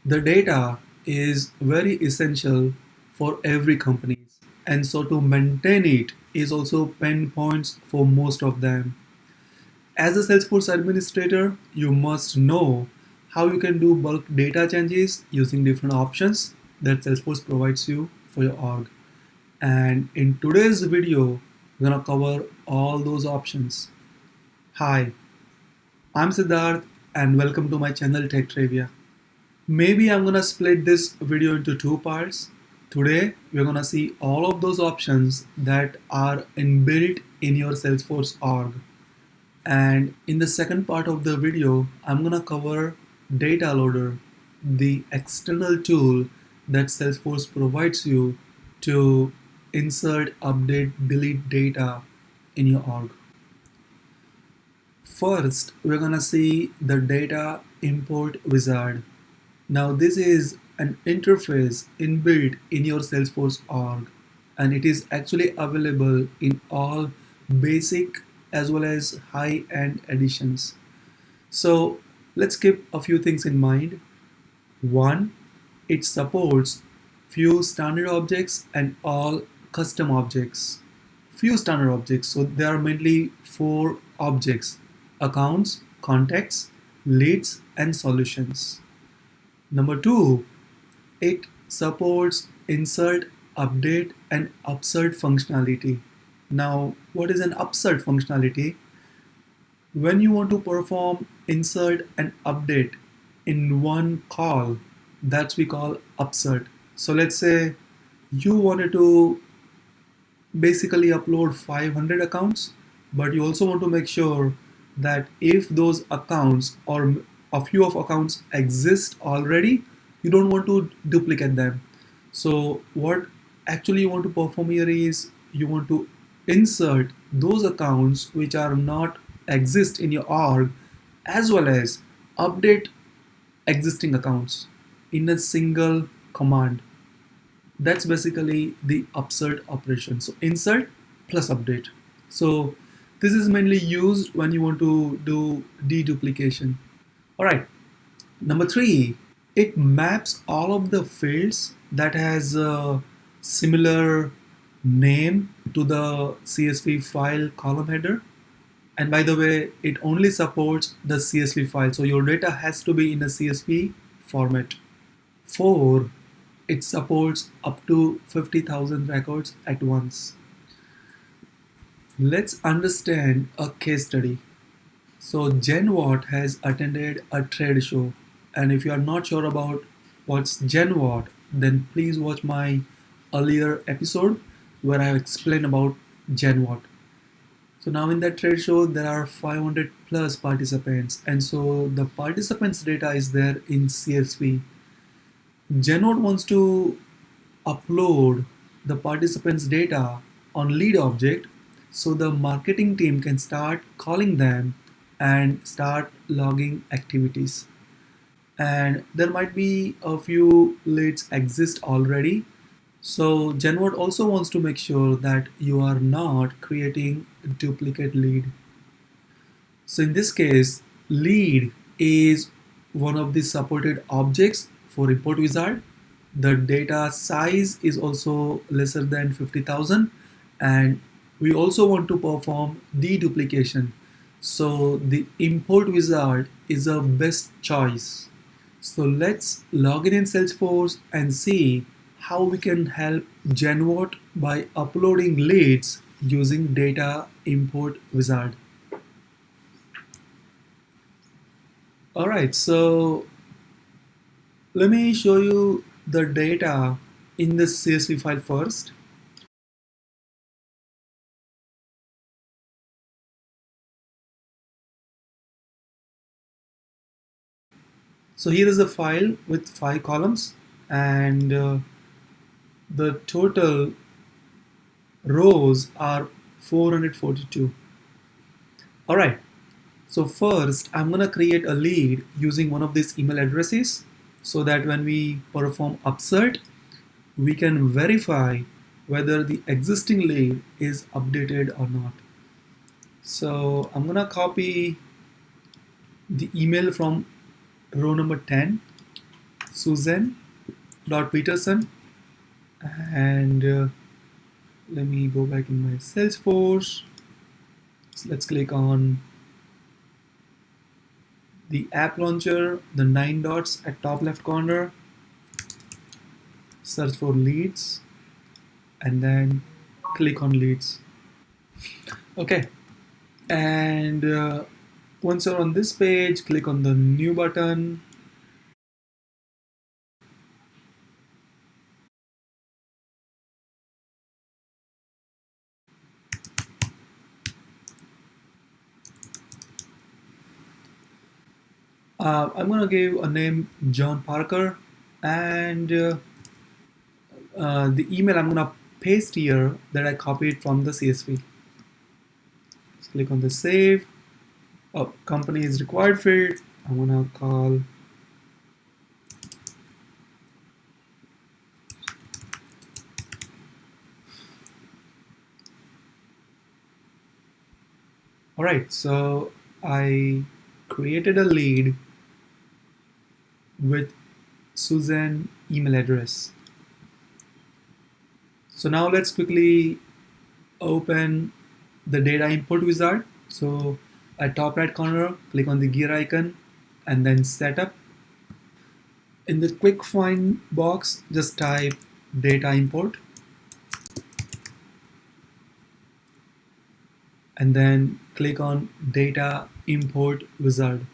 The data is very essential for every company, and so to maintain it is also pain points for most of them. As a Salesforce administrator, you must know how you can do bulk data changes using different options that Salesforce provides you for your org. And in today's video, we're gonna cover all those options. Hi, I'm Siddharth and welcome to my channel Tech Trivia. Maybe I'm gonna split this video into two parts. Today, we're gonna see all of those options that are inbuilt in your Salesforce org. And in the second part of the video, I'm gonna cover Data Loader, the external tool that Salesforce provides you to insert, update, delete data in your org. First, we're gonna see the data import wizard. Now this is an interface inbuilt in your Salesforce org, and it is actually available in all basic as well as high-end editions. So let's keep a few things in mind. One, it supports few standard objects and all custom objects. Few standard objects, so there are mainly four objects: accounts, contacts, leads, and solutions. Number two, it supports insert, update, and upsert functionality. Now, what is an upsert functionality? When you want to perform insert and update in one call, that's we call upsert. So let's say you wanted to basically upload 500 accounts, but you also want to make sure that if those accounts or a few of accounts exist already, you don't want to duplicate them. So what actually you want to perform here is you want to insert those accounts which are not exist in your org, as well as update existing accounts in a single command. That's basically the upsert operation. So insert plus update. So this is mainly used when you want to do deduplication. All right. Number three, it maps all of the fields that has a similar name to the CSV file column header. And by the way, it only supports the CSV file. So your data has to be in a CSV format. 4, it supports up to 50,000 records at once. Let's understand a case study. So GenWatt has attended a trade show, and if you are not sure about what's GenWatt, then please watch my earlier episode where I explain about GenWatt. So now in that trade show there are 500 plus participants, and so the participants data is there in CSV. GenWatt wants to upload the participants data on lead object so the marketing team can start calling them and start logging activities. And there might be a few leads exist already, so GenWatt also wants to make sure that you are not creating a duplicate lead. So in this case, lead is one of the supported objects for import wizard. The data size is also lesser than 50,000, and we also want to perform deduplication. So the import wizard is a best choice. So let's log in Salesforce and see how we can help GenWatt by uploading leads using data import wizard. All right, so let me show you the data in the CSV file first. So here is the file with 5 columns, and the total rows are 442. All right, so first I'm gonna create a lead using one of these email addresses so that when we perform upsert, we can verify whether the existing lead is updated or not. So I'm gonna copy the email from row number 10, Susan.Peterson, and let me go back in my Salesforce. So let's click on the app launcher, the 9 dots at top left corner, search for leads, and then click on leads. Okay, and once you're on this page, click on the new button. I'm gonna give a name John Parker, and the email I'm gonna paste here that I copied from the CSV. Let's click on the save. Oh, company is required field. I'm gonna call all right. So I created a lead with Susan email address. So now let's quickly open the data import wizard. So at top right corner, click on the gear icon and then setup. In the quick find box, just type data import and then click on data import wizard.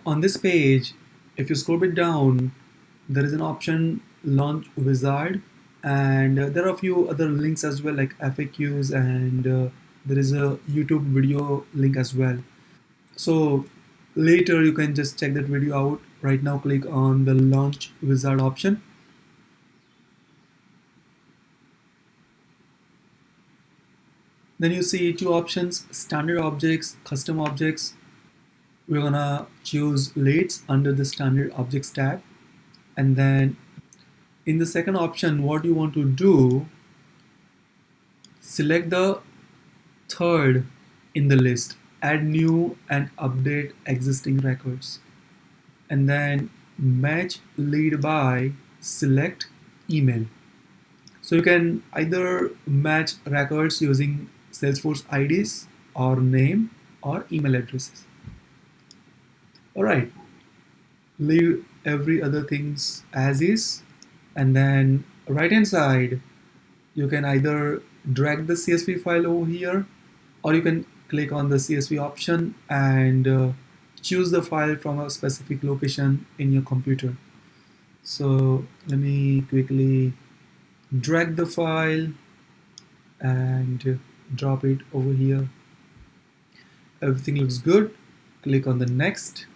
On this page, if you scroll it down, there is an option launch wizard, and there are a few other links as well, like FAQs, and there is a YouTube video link as well. So later you can just check that video out. Right now, click on the launch wizard option. Then you see two options: standard objects, custom objects. We're gonna choose leads under the standard objects tab, and then in the second option, what you want to do, select the third in the list, add new and update existing records, and then match lead by select email. So you can either match records using Salesforce IDs or name or email addresses. All right, leave every other things as is, and then right hand side you can either drag the CSV file over here, or you can click on the CSV option and choose the file from a specific location in your computer. So let me quickly drag the file and drop it over here. Everything looks good. Click on the next.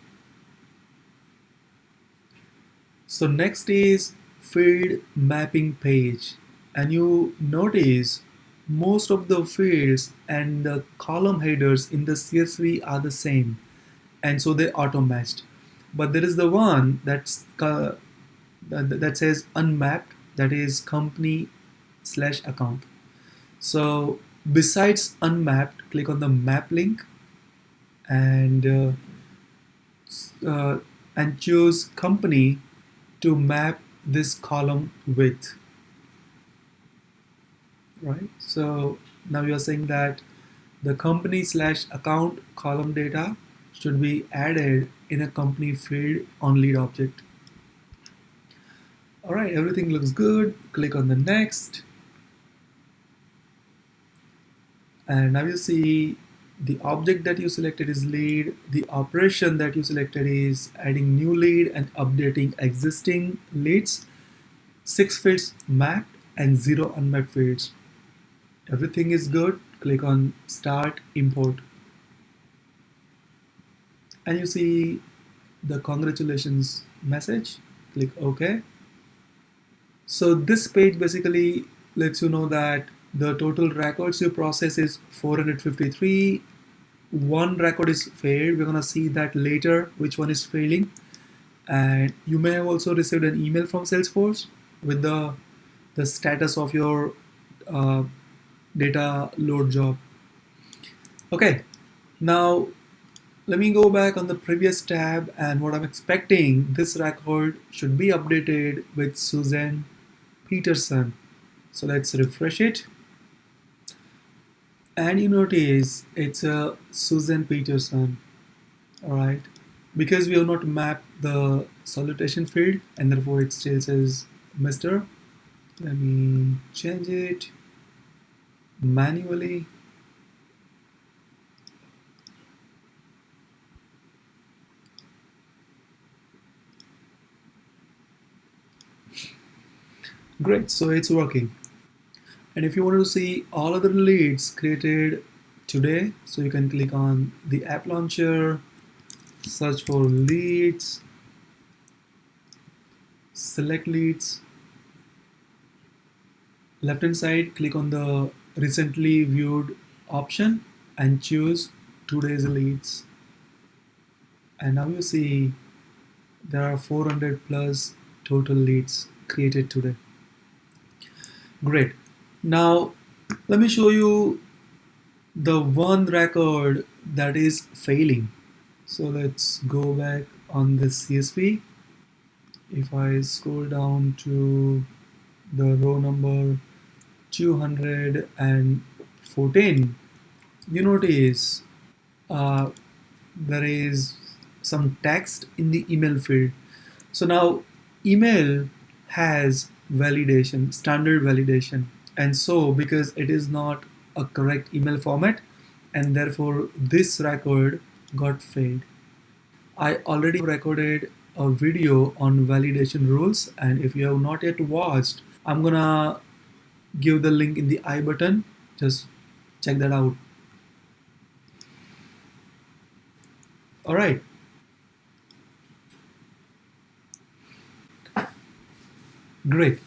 So next is field mapping page, and you notice most of the fields and the column headers in the CSV are the same, and so they auto matched. But there is the one that says unmapped, that is company slash account. So besides unmapped, click on the map link and uh, and choose company to map this column with. Right. So now you are saying that the company slash account column data should be added in a company field on lead object. All right, everything looks good. Click on the next. And now you see the object that you selected is lead. The operation that you selected is adding new lead and updating existing leads. 6 fields mapped and 0 unmapped fields. Everything is good. Click on start import. And you see the congratulations message. Click OK. So this page basically lets you know that the total records you process is 453. One record is failed. We're gonna see that later, which one is failing. And you may have also received an email from Salesforce with the status of your uh, data load job. Okay, now Let me go back on the previous tab, and what I'm expecting, this record should be updated with Susan Peterson. So let's refresh it. And you notice it's a Susan Peterson. Alright. Because we have not mapped the salutation field and therefore it still says Mr. Let me change it manually. Great, so it's working. And if you want to see all other leads created today, so you can click on the app launcher, search for leads, select leads, left hand side, click on the recently viewed option and choose today's leads. And now you see there are 400 plus total leads created today. Great. Now let me show you the one record that is failing. So let's go back on the CSV. If I scroll down to the row number 214, you notice uh, there is some text in the email field. So now email has validation, standard validation. And so because it is not a correct email format, and therefore this record got failed. I already recorded a video on validation rules, and if you have not yet watched, I'm gonna give the link in the I button. Just check that out. All right, great.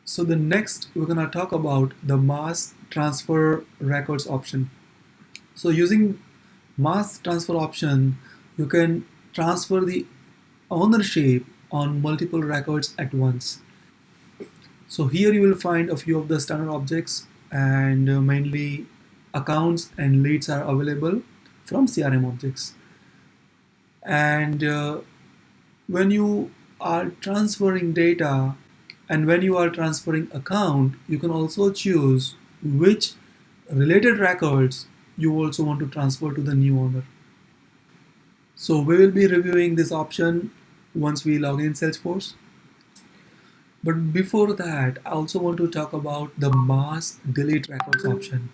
So the next we're gonna talk about the mass transfer records option. So using mass transfer option, you can transfer the ownership on multiple records at once. So here you will find a few of the standard objects, and mainly accounts and leads are available from CRM objects. And when you are transferring data and when you are transferring account, you can also choose which related records you also want to transfer to the new owner. So we will be reviewing this option once we log in Salesforce. But before that, I also want to talk about the mass delete records option.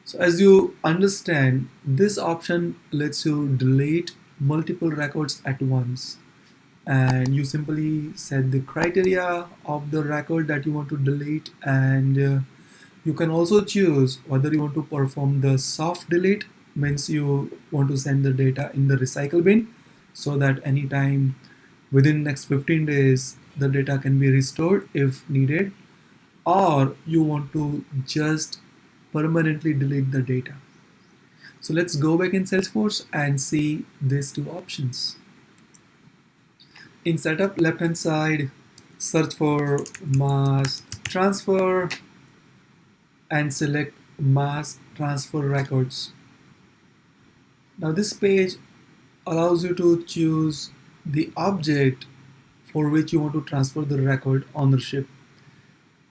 So as you understand, this option lets you delete multiple records at once. And you simply set the criteria of the record that you want to delete, and you can also choose whether you want to perform the soft delete, means you want to send the data in the recycle bin so that anytime within next 15 days the data can be restored if needed, or you want to just permanently delete the data. So let's go back in Salesforce and see these two options. In setup, left hand side, search for mass transfer and select mass transfer records. Now this page allows you to choose the object for which you want to transfer the record ownership.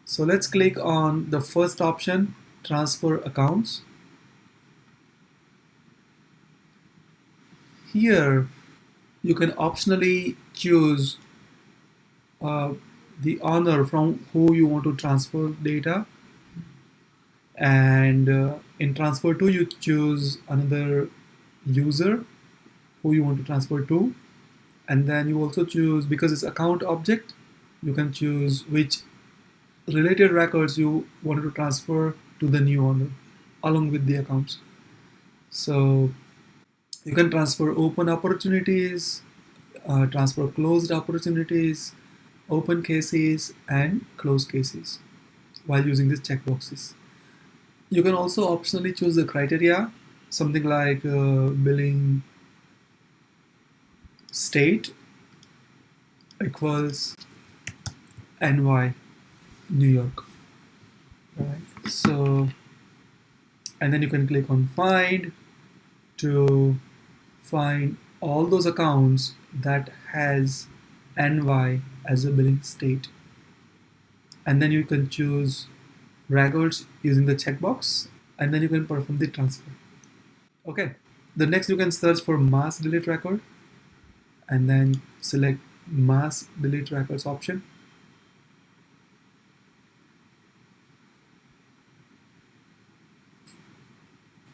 So let's click on the first option, transfer accounts. Here you can optionally choose uh, the owner from who you want to transfer data, and in transfer to you choose another user who you want to transfer to, and then you also choose, because it's account object, you can choose which related records you wanted to transfer to the new owner along with the accounts. So you can transfer open opportunities, transfer closed opportunities, open cases, and closed cases while using these checkboxes. You can also optionally choose the criteria, something like billing state equals NY, New York. Right. So, and then you can click on find to find all those accounts that has NY as a billing state, and then you can choose records using the checkbox, and then you can perform the transfer. Okay, the next you can search for mass delete record and then select mass delete records option.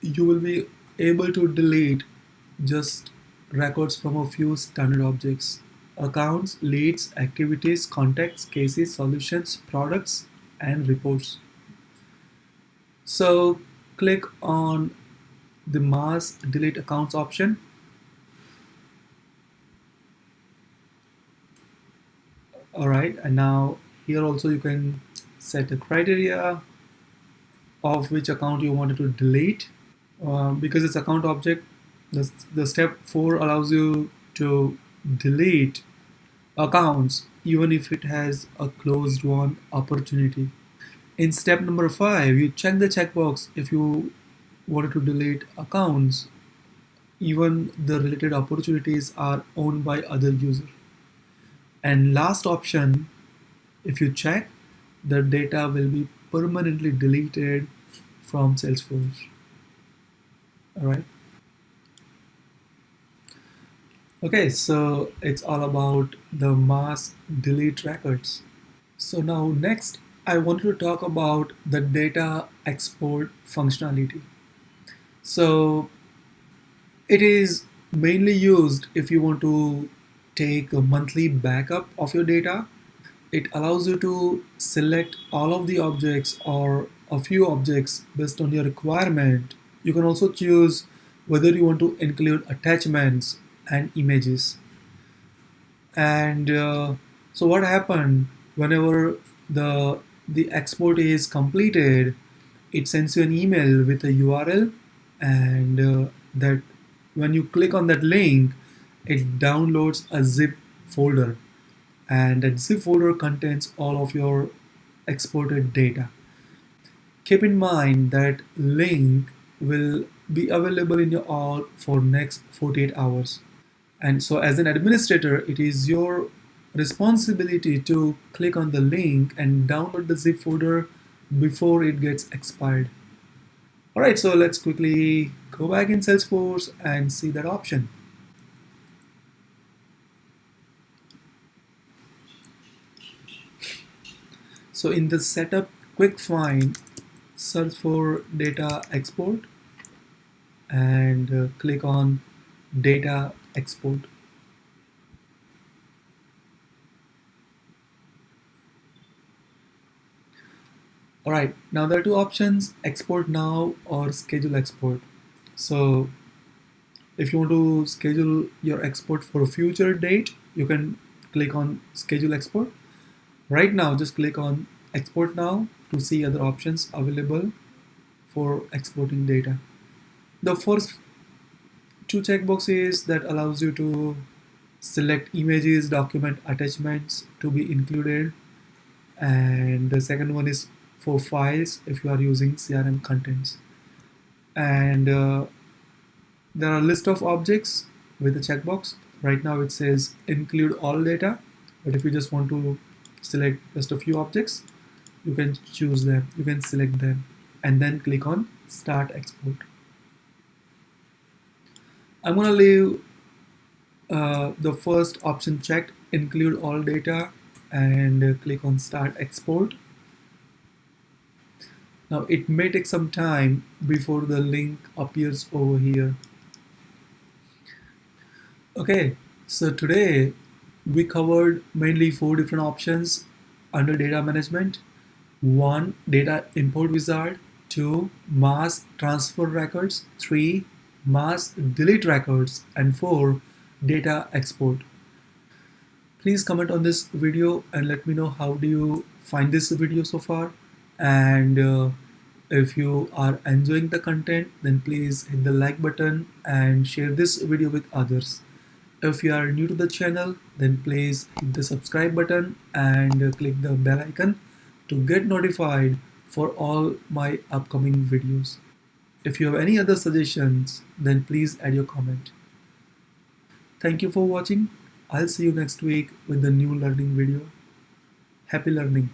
You will be able to delete just records from a few standard objects: accounts, leads, activities, contacts, cases, solutions, products, and reports. So click on the mass delete accounts option. All right, and now here also you can set the criteria of which account you wanted to delete. Because it's account object, the step 4 allows you to delete accounts even if it has a closed won opportunity. In step number 5, you check the checkbox if you wanted to delete accounts even the related opportunities are owned by other user. And last option, if you check, the data will be permanently deleted from Salesforce. All right. Okay, so it's all about the mass delete records. So now next, I want to talk about the data export functionality. So it is mainly used if you want to take a monthly backup of your data. It allows you to select all of the objects or a few objects based on your requirement. You can also choose whether you want to include attachments and images. And so what happened whenever the export is completed, it sends you an email with a URL, and that when you click on that link, it downloads a zip folder, and that zip folder contains all of your exported data. Keep in mind that link will be available in your org for next 48 hours. And so as an administrator, it is your responsibility to click on the link and download the zip folder before it gets expired. All right, so let's quickly go back in Salesforce and see that option. So in the setup quick find, search for data export and click on data export. All right, now there are two options: export now or schedule export. So if you want to schedule your export for a future date, you can click on schedule export. Right now, just click on export now to see other options available for exporting data. The first two checkboxes that allows you to select images, document attachments to be included, and the second one is for files if you are using CRM contents. And there are a list of objects with a checkbox. Right now it says include all data, but if you just want to select just a few objects, you can choose them, you can select them, and then click on start export. I'm gonna leave the first option checked, include all data, and click on start export. Now it may take some time before the link appears over here. Okay, so today we covered mainly 4 different options under data management. 1. Data import wizard. 2. Mass transfer records. 3. Mass delete records. And 4. Data export. Please comment on this video and let me know how do you find this video so far. And if you are enjoying the content, then please hit the like button and share this video with others. If you are new to the channel, then please hit the subscribe button and click the bell icon to get notified for all my upcoming videos. If you have any other suggestions, then please add your comment. Thank you for watching. I'll see you next week with the new learning video. Happy learning.